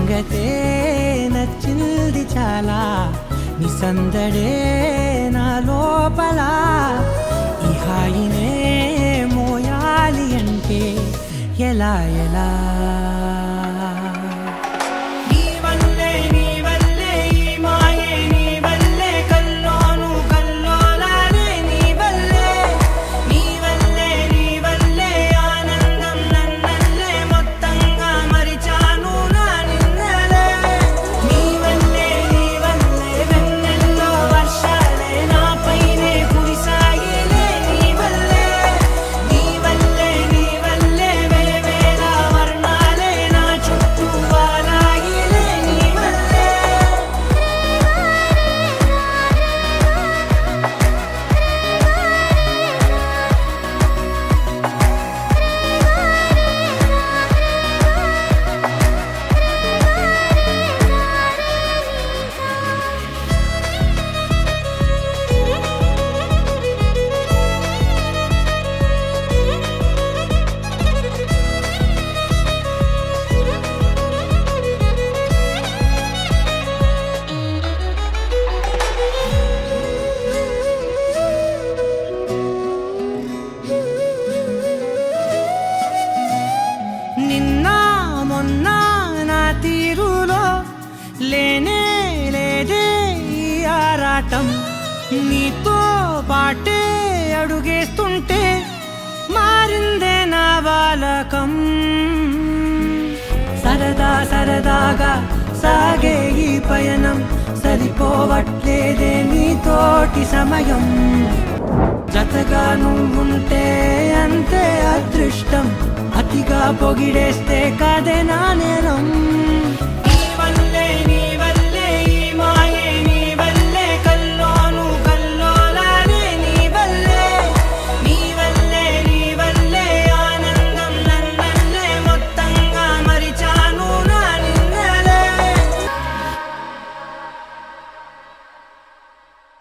సంగతే నచ్చింది చాలా, నీ సందడే నా లోపల. ఈ హాయినే మోయాలి అంటే ఎలా ఎలా? లేనే లేదే ఈ ఆరాటం, నీతో పాటే అడుగేస్తుంటే మారిందే నా బాలకం. సరదా సరదాగా సాగే ఈ పయనం, సరిపోవట్లేదే నీతోటి సమయం. జతగా నువ్వుంటే అంతే అదృష్టం, అతిగా పొగిడేస్తే కదే నా నేరం.